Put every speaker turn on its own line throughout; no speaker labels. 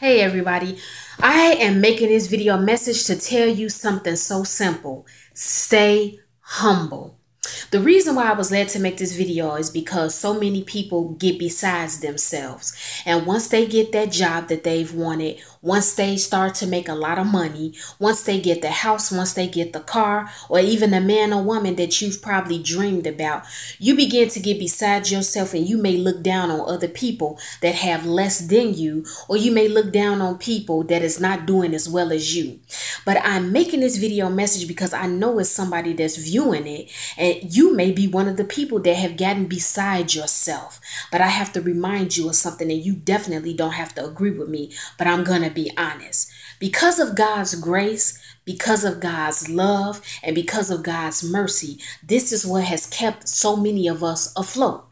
Hey everybody, I am making this video message to tell you something so simple. Stay humble. The reason why I was led to make this video is because so many people get besides themselves. And once they get that job that they've wanted, once they start to make a lot of money, once they get the house, once they get the car, or even the man or woman that you've probably dreamed about, you begin to get beside yourself and you may look down on other people that have less than you, or you may look down on people that is not doing as well as you. But I'm making this video message because I know it's somebody that's viewing it, and you may be one of the people that have gotten beside yourself. But I have to remind you of something, and you definitely don't have to agree with me, but I'm going to be honest. Because of God's grace, because of God's love, and because of God's mercy, this is what has kept so many of us afloat.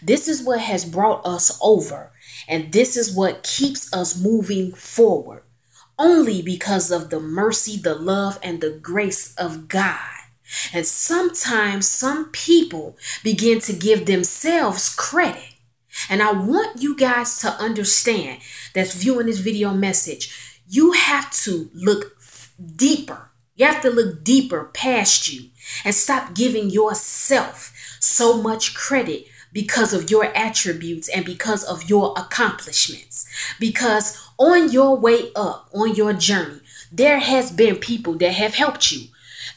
This is what has brought us over, and this is what keeps us moving forward. Only because of the mercy, the love, and the grace of God. And sometimes some people begin to give themselves credit. And I want you guys to understand that's viewing this video message, you have to look deeper. You have to look deeper past you and stop giving yourself so much credit because of your attributes and because of your accomplishments. Because on your way up, on your journey, there has been people that have helped you.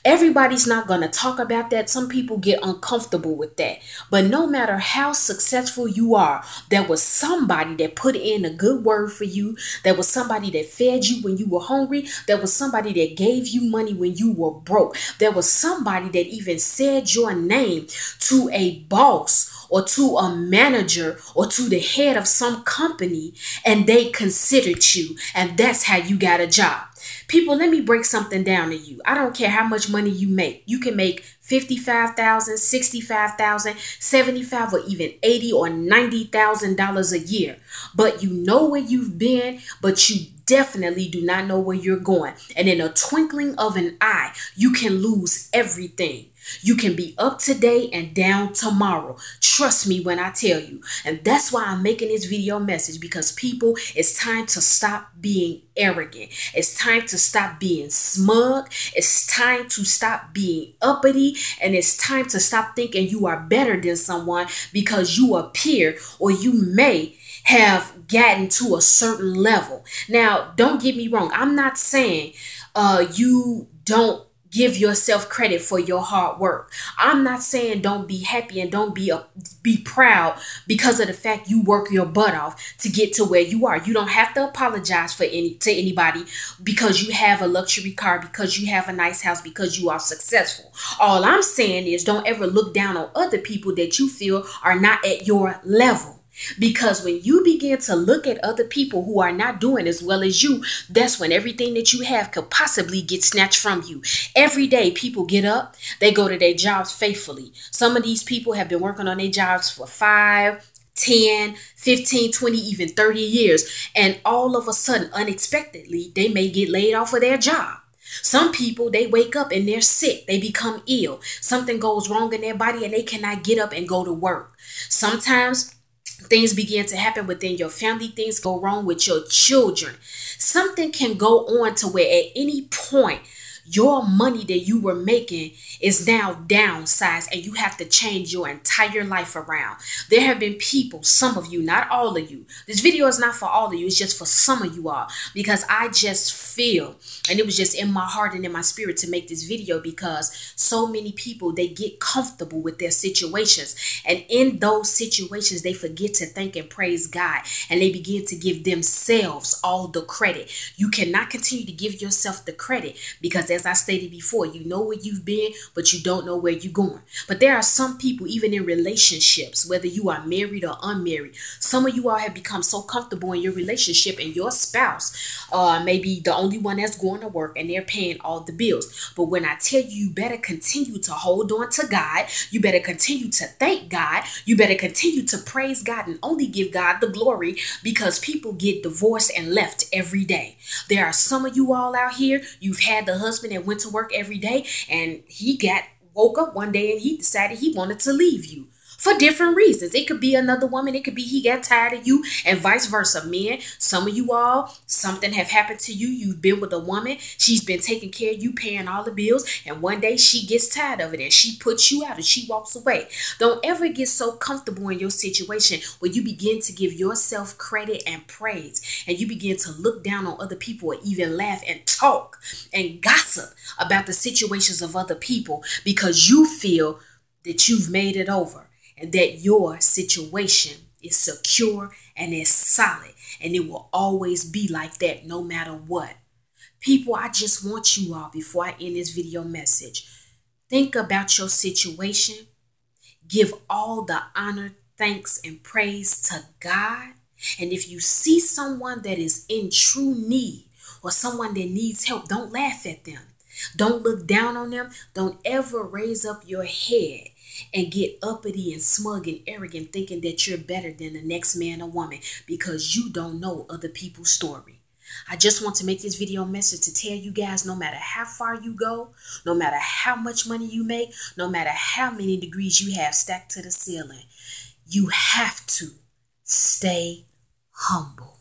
Everybody's not going to talk about that. Some people get uncomfortable with that. But no matter how successful you are, there was somebody that put in a good word for you. There was somebody that fed you when you were hungry. There was somebody that gave you money when you were broke. There was somebody that even said your name to a boss or to a manager or to the head of some company, and they considered you, and that's how you got a job. People, let me break something down to you. I don't care how much money you make. You can make $55,000, $65,000, $75,000, or even $80,000 or $90,000 a year. But you know where you've been, but you definitely do not know where you're going. And in a twinkling of an eye, you can lose everything. You can be up today and down tomorrow. Trust me when I tell you. And that's why I'm making this video message, because people, it's time to stop being arrogant. It's time to stop being smug. It's time to stop being uppity. And it's time to stop thinking you are better than someone because you appear or you may have gotten to a certain level. Now, don't get me wrong. I'm not saying you don't give yourself credit for your hard work. I'm not saying don't be happy and don't be proud because of the fact you work your butt off to get to where you are. You don't have to apologize to anybody because you have a luxury car, because you have a nice house, because you are successful. All I'm saying is don't ever look down on other people that you feel are not at your level. Because when you begin to look at other people who are not doing as well as you, that's when everything that you have could possibly get snatched from you. Every day people get up, they go to their jobs faithfully. Some of these people have been working on their jobs for 5, 10, 15, 20, even 30 years. And all of a sudden, unexpectedly, they may get laid off of their job. Some people, they wake up and they're sick. They become ill. Something goes wrong in their body and they cannot get up and go to work. Sometimes things begin to happen within your family. Things go wrong with your children. Something can go on to where at any point your money that you were making is now downsized and you have to change your entire life around. There have been people, some of you, not all of you. This video is not for all of you. It's just for some of you all, because I just feel, and it was just in my heart and in my spirit to make this video, because so many people, they get comfortable with their situations. And in those situations, they forget to thank and praise God. And they begin to give themselves all the credit. You cannot continue to give yourself the credit because, as I stated before, you know where you've been, but you don't know where you're going. But there are some people, even in relationships, whether you are married or unmarried, some of you all have become so comfortable in your relationship, and your spouse may be the only one that's going to work and they're paying all the bills. But when I tell you, you better continue to hold on to God, you better continue to thank God, you better continue to praise God and only give God the glory, because people get divorced and left every day. There are some of you all out here, you've had the husband that went to work every day and he woke up one day and he decided he wanted to leave you. for different reasons. It could be another woman. It could be he got tired of you, and vice versa. Men, some of you all, something have happened to you. You've been with a woman. She's been taking care of you, paying all the bills. And one day she gets tired of it and she puts you out and she walks away. Don't ever get so comfortable in your situation where you begin to give yourself credit and praise. And you begin to look down on other people or even laugh and talk and gossip about the situations of other people because you feel that you've made it over. And that your situation is secure and is solid. And it will always be like that no matter what. People, I just want you all, before I end this video message, think about your situation. Give all the honor, thanks, and praise to God. And if you see someone that is in true need or someone that needs help, don't laugh at them. Don't look down on them. Don't ever raise up your head and get uppity and smug and arrogant thinking that you're better than the next man or woman because you don't know other people's story. I just want to make this video message to tell you guys, no matter how far you go, no matter how much money you make, no matter how many degrees you have stacked to the ceiling, you have to stay humble.